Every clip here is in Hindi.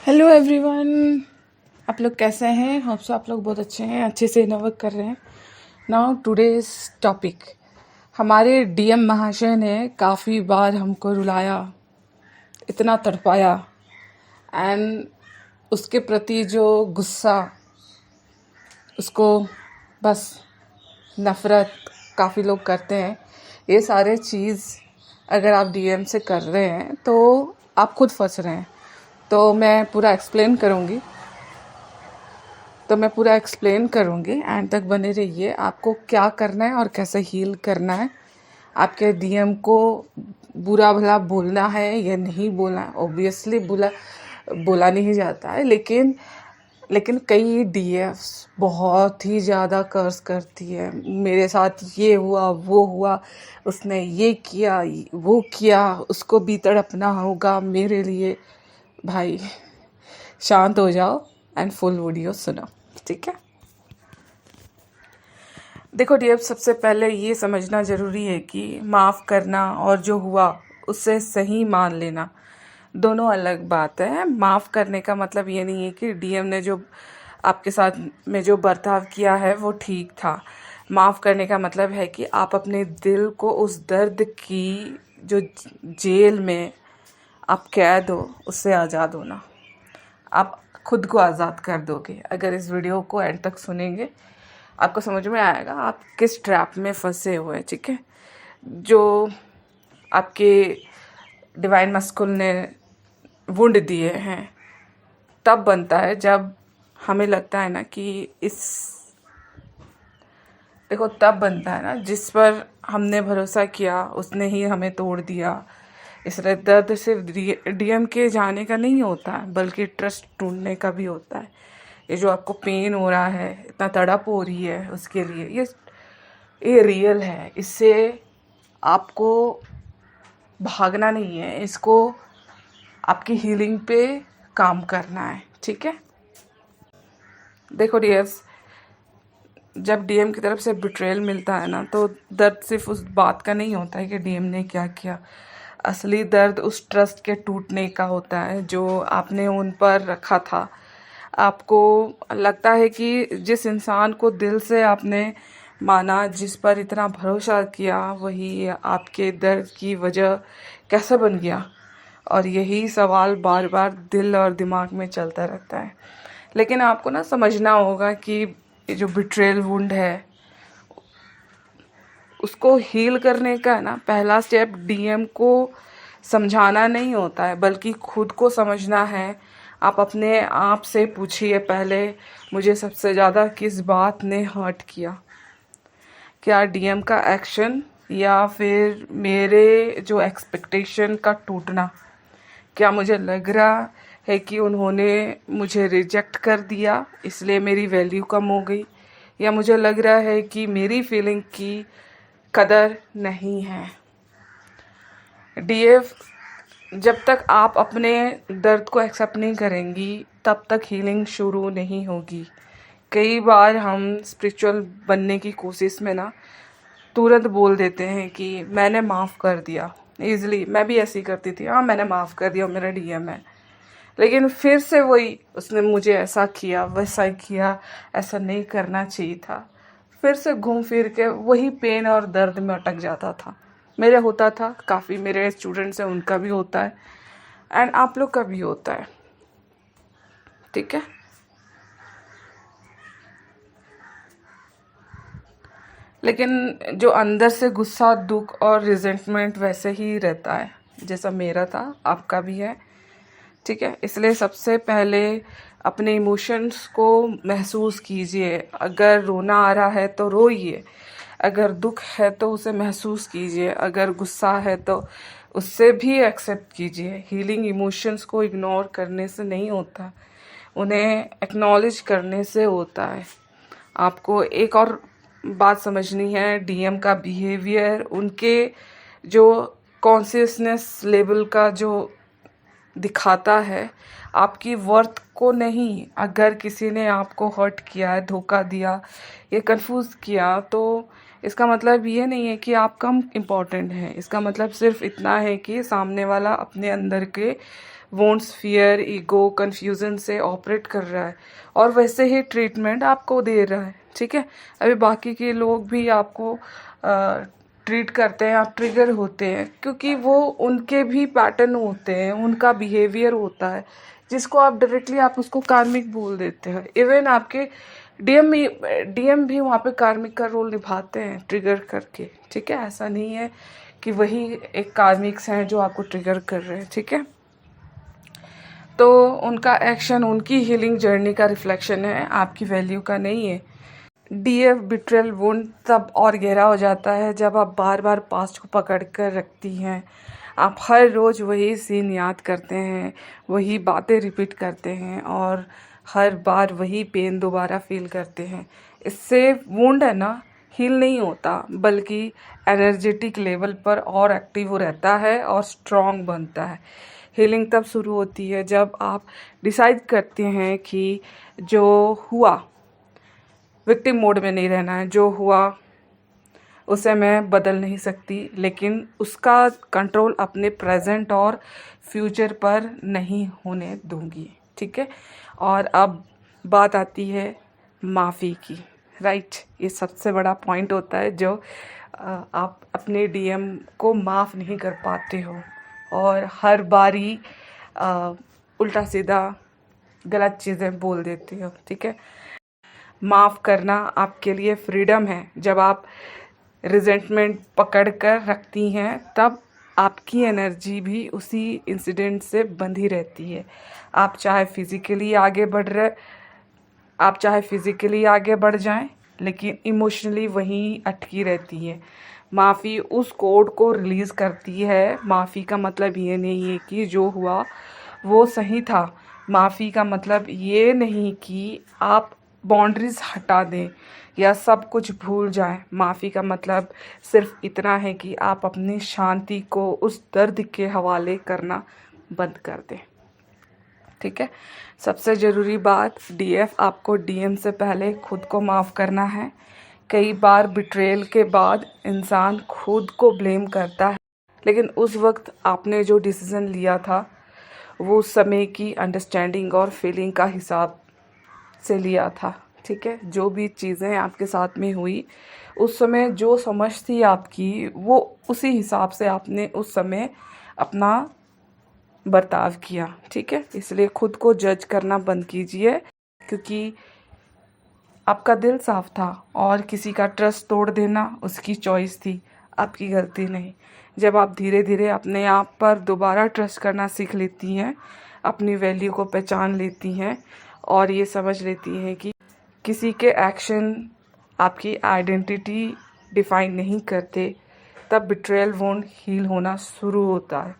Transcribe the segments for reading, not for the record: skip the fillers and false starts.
Hello everyone. आप लोग कैसे हैं? होप सो आप लोग बहुत अच्छे हैं, अच्छे से इनवर्क कर रहे हैं। नाउ टुडेज टॉपिक, हमारे डीएम महाशय ने काफ़ी बार हमको रुलाया, इतना तड़पाया, एंड उसके प्रति जो गुस्सा, उसको बस नफ़रत काफ़ी लोग करते हैं। ये सारे चीज़ अगर आप डीएम से कर रहे हैं तो आप खुद फंस रहे हैं। तो मैं पूरा एक्सप्लेन करूँगी, एंड तक बने रहिए। आपको क्या करना है और कैसे हील करना है, आपके डीएम को बुरा भला बोलना है या नहीं बोलना है। ऑब्वियसली बोला नहीं जाता है, लेकिन कई डीएफ्स बहुत ही ज़्यादा कर्स करती है। मेरे साथ ये हुआ, वो हुआ, उसने ये किया, वो किया, उसको भी तड़पना होगा मेरे लिए। भाई शांत हो जाओ एंड फुल वीडियो सुनो, ठीक है? देखो डियर, सबसे पहले ये समझना ज़रूरी है कि माफ़ करना और जो हुआ उससे सही मान लेना दोनों अलग बात है। माफ़ करने का मतलब ये नहीं है कि डीएम ने जो आपके साथ में जो बर्ताव किया है वो ठीक था। माफ़ करने का मतलब है कि आप अपने दिल को उस दर्द की जो जेल में आप कैद हो उससे आज़ाद होना, आप खुद को आज़ाद कर दोगे। अगर इस वीडियो को एंड तक सुनेंगे आपको समझ में आएगा आप किस ट्रैप में फंसे हुए हैं, ठीक है? जो आपके डिवाइन मस्कुल ने वुंड दिए हैं तब बनता है जब हमें लगता है ना कि तब बनता है ना जिस पर हमने भरोसा किया उसने ही हमें तोड़ दिया। इसलिए दर्द सिर्फ डीएम के जाने का नहीं होता है, बल्कि ट्रस्ट टूटने का भी होता है। ये जो आपको पेन हो रहा है, इतना तड़प हो रही है, उसके लिए ये रियल है। इससे आपको भागना नहीं है, इसको आपकी हीलिंग पे काम करना है, ठीक है? देखो डियर्स, जब डीएम की तरफ से बिट्रेयल मिलता है ना, तो दर्द सिर्फ उस बात का नहीं होता है कि डीएम ने क्या किया। असली दर्द उस ट्रस्ट के टूटने का होता है जो आपने उन पर रखा था। आपको लगता है कि जिस इंसान को दिल से आपने माना, जिस पर इतना भरोसा किया, वही आपके दर्द की वजह कैसे बन गया? और यही सवाल बार बार दिल और दिमाग में चलता रहता है। लेकिन आपको ना समझना होगा कि ये जो बिट्रेयल वुंड है उसको हील करने का ना पहला स्टेप डीएम को समझाना नहीं होता है, बल्कि खुद को समझना है। आप अपने आप से पूछिए पहले, मुझे सबसे ज़्यादा किस बात ने हर्ट किया? क्या डीएम का एक्शन या फिर मेरे जो एक्सपेक्टेशन का टूटना? क्या मुझे लग रहा है कि उन्होंने मुझे रिजेक्ट कर दिया इसलिए मेरी वैल्यू कम हो गई? या मुझे लग रहा है कि मेरी फीलिंग की कदर नहीं है? डीएफ, जब तक आप अपने दर्द को एक्सेप्ट नहीं करेंगी तब तक हीलिंग शुरू नहीं होगी। कई बार हम स्पिरिचुअल बनने की कोशिश में ना तुरंत बोल देते हैं कि मैंने माफ़ कर दिया ईज़िली। मैं भी ऐसी करती थी, हाँ मैंने माफ़ कर दिया, मेरा डीएम है। लेकिन फिर से वही, उसने मुझे ऐसा किया, वैसा किया, ऐसा नहीं करना चाहिए था। फिर से घूम फिर के वही पेन और दर्द में अटक जाता था। मेरे होता था, काफ़ी मेरे स्टूडेंट्स हैं उनका भी होता है, एंड आप लोग का भी होता है, ठीक है? लेकिन जो अंदर से गुस्सा, दुख और रिजेंटमेंट वैसे ही रहता है जैसा मेरा था, आपका भी है, ठीक है? इसलिए सबसे पहले अपने इमोशंस को महसूस कीजिए। अगर रोना आ रहा है तो रोइए, अगर दुख है तो उसे महसूस कीजिए, अगर गुस्सा है तो उससे भी एक्सेप्ट कीजिए। हीलिंग इमोशंस को इग्नोर करने से नहीं होता, उन्हें एक्नॉलेज करने से होता है। आपको एक और बात समझनी है, डीएम का बिहेवियर उनके जो कॉन्शियसनेस लेवल का जो दिखाता है, आपकी वर्थ को नहीं। अगर किसी ने आपको हर्ट किया है, धोखा दिया या कंफ्यूज किया, तो इसका मतलब ये नहीं है कि आप कम इम्पोर्टेंट हैं। इसका मतलब सिर्फ इतना है कि सामने वाला अपने अंदर के वोंट्स, फियर, ईगो, कन्फ्यूज़न से ऑपरेट कर रहा है और वैसे ही ट्रीटमेंट आपको दे रहा है। ठीक है, अभी बाकी के लोग भी आपको ट्रीट करते हैं, आप ट्रिगर होते हैं क्योंकि वो उनके भी पैटर्न होते हैं, उनका बिहेवियर होता है, जिसको आप डायरेक्टली आप उसको कार्मिक बोल देते हैं। इवन आपके डीएम भी वहाँ पे कार्मिक का रोल निभाते हैं ट्रिगर करके। ठीक है, ऐसा नहीं है कि वही एक कार्मिक्स हैं जो आपको ट्रिगर कर रहे हैं। ठीक है, तो उनका एक्शन उनकी हीलिंग जर्नी का रिफ्लेक्शन है, आपकी वैल्यू का नहीं है। डीएफ बिट्रेल वुंड तब और गहरा हो जाता है जब आप बार बार पास्ट को पकड़ कर रखती हैं। आप हर रोज़ वही सीन याद करते हैं, वही बातें रिपीट करते हैं और हर बार वही पेन दोबारा फील करते हैं। इससे वुंड है ना, हील नहीं होता, बल्कि एनर्जेटिक लेवल पर और एक्टिव रहता है और स्ट्रॉन्ग बनता है। हीलिंग तब शुरू होती है जब आप डिसाइड करते हैं कि जो हुआ विक्टिम मोड में नहीं रहना है। जो हुआ उसे मैं बदल नहीं सकती, लेकिन उसका कंट्रोल अपने प्रेजेंट और फ्यूचर पर नहीं होने दूंगी। ठीक है, और अब बात आती है माफ़ी की। राइट, ये सबसे बड़ा पॉइंट होता है जो आप अपने डीएम को माफ़ नहीं कर पाते हो और हर बारी उल्टा सीधा गलत चीज़ें बोल देते हो। ठीक है, माफ़ करना आपके लिए फ्रीडम है। जब आप रिजेंटमेंट पकड़ कर रखती हैं, तब आपकी एनर्जी भी उसी इंसिडेंट से बंधी रहती है। आप चाहे फिज़िकली आगे बढ़ जाएं, लेकिन इमोशनली वहीं अटकी रहती है। माफ़ी उस कोड को रिलीज़ करती है। माफ़ी का मतलब ये नहीं है कि जो हुआ वो सही था। माफ़ी का मतलब ये नहीं कि आप बाउंड्रीज हटा दें या सब कुछ भूल जाएं। माफ़ी का मतलब सिर्फ इतना है कि आप अपनी शांति को उस दर्द के हवाले करना बंद कर दें। ठीक है, सबसे ज़रूरी बात, डीएफ आपको डीएम से पहले खुद को माफ़ करना है। कई बार बिट्रेयल के बाद इंसान खुद को ब्लेम करता है, लेकिन उस वक्त आपने जो डिसीज़न लिया था वो उस समय की अंडरस्टैंडिंग और फीलिंग का हिसाब से लिया था। ठीक है, जो भी चीज़ें आपके साथ में हुई उस समय जो समझ थी आपकी, वो उसी हिसाब से आपने उस समय अपना बर्ताव किया। ठीक है, इसलिए खुद को जज करना बंद कीजिए, क्योंकि आपका दिल साफ था और किसी का ट्रस्ट तोड़ देना उसकी चॉइस थी, आपकी गलती नहीं। जब आप धीरे धीरे अपने आप पर दोबारा ट्रस्ट करना सीख लेती हैं, अपनी वैल्यू को पहचान लेती हैं और ये समझ लेती हैं कि किसी के एक्शन आपकी आइडेंटिटी डिफाइन नहीं करते, तब बिट्रेयल वुंड हील होना शुरू होता है।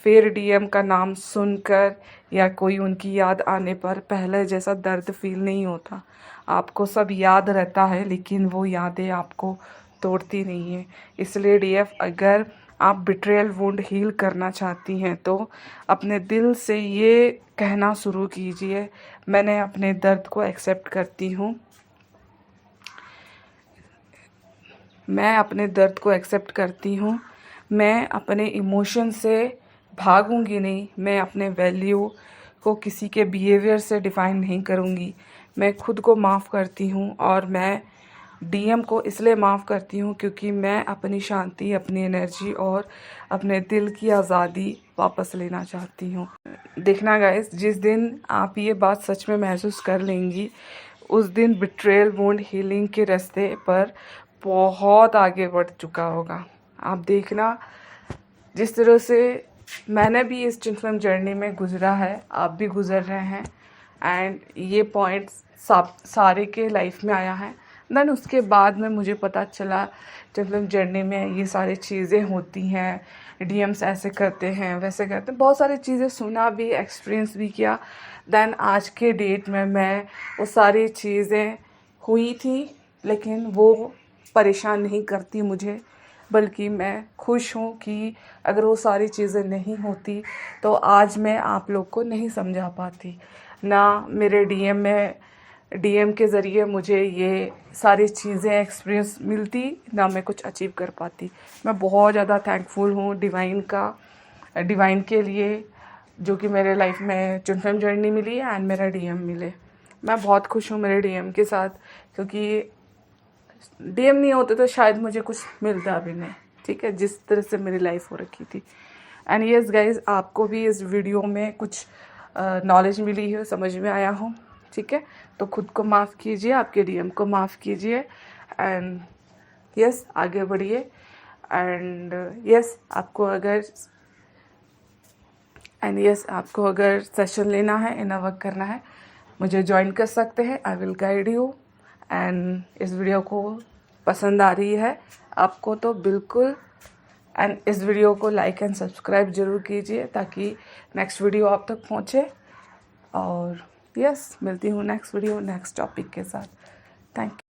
फिर डीएम का नाम सुनकर या कोई उनकी याद आने पर पहले जैसा दर्द फील नहीं होता। आपको सब याद रहता है, लेकिन वो यादें आपको तोड़ती नहीं है। इसलिए डीएफ, अगर आप बिट्रेयल वुंड हील करना चाहती हैं तो अपने दिल से ये कहना शुरू कीजिए, मैंने अपने दर्द को एक्सेप्ट करती हूँ। मैं अपने दर्द को एक्सेप्ट करती हूँ। मैं अपने इमोशन से भागूंगी नहीं। मैं अपने वैल्यू को किसी के बिहेवियर से डिफ़ाइन नहीं करूँगी। मैं खुद को माफ़ करती हूँ और मैं डीएम को इसलिए माफ़ करती हूँ क्योंकि मैं अपनी शांति, अपनी एनर्जी और अपने दिल की आज़ादी वापस लेना चाहती हूँ। देखना गाइस, जिस दिन आप ये बात सच में महसूस कर लेंगी, उस दिन बिट्रेयल वुंड हीलिंग के रास्ते पर बहुत आगे बढ़ चुका होगा। आप देखना, जिस तरह से मैंने भी इस ट्विन फ्लेम जर्नी में गुजरा है, आप भी गुजर रहे हैं, एंड ये पॉइंट सारे के लाइफ में आया है। देन उसके बाद में मुझे पता चला ट्विन फ्लेम जर्नी में ये सारी चीज़ें होती हैं, डीएम्स ऐसे करते हैं, वैसे करते हैं, बहुत सारी चीज़ें सुना भी, एक्सपीरियंस भी किया। देन आज के डेट में मैं वो सारी चीज़ें हुई थी, लेकिन वो परेशान नहीं करती मुझे। बल्कि मैं खुश हूँ कि अगर वो सारी चीज़ें नहीं होती तो आज मैं आप लोग को नहीं समझा पाती, ना मेरे डीएम के ज़रिए मुझे ये सारी चीज़ें एक्सपीरियंस मिलती, ना मैं कुछ अचीव कर पाती। मैं बहुत ज़्यादा थैंकफुल हूँ डिवाइन के लिए, जो कि मेरे लाइफ में ट्विन फ्लेम जर्नी मिली एंड मेरा डीएम मिले। मैं बहुत खुश हूँ मेरे डीएम के साथ, क्योंकि डीएम नहीं होते तो शायद मुझे कुछ मिलता भी नहीं, ठीक है, जिस तरह से मेरी लाइफ हो रखी थी। एंड यस गाइज, आपको भी इस वीडियो में कुछ नॉलेज मिली है, समझ में आया हो, ठीक है, तो खुद को माफ़ कीजिए, आपके डीएम को माफ़ कीजिए एंड यस आगे बढ़िए। एंड यस आपको अगर सेशन लेना है, इनर वर्क करना है, मुझे ज्वाइन कर सकते हैं। I will guide you. And इस वीडियो को पसंद आ रही है आपको तो बिल्कुल, एंड इस वीडियो को लाइक एंड सब्सक्राइब ज़रूर कीजिए ताकि नेक्स्ट वीडियो आप तक पहुँचे। और यस मिलती हूँ नेक्स्ट वीडियो नेक्स्ट टॉपिक के साथ। Thank you.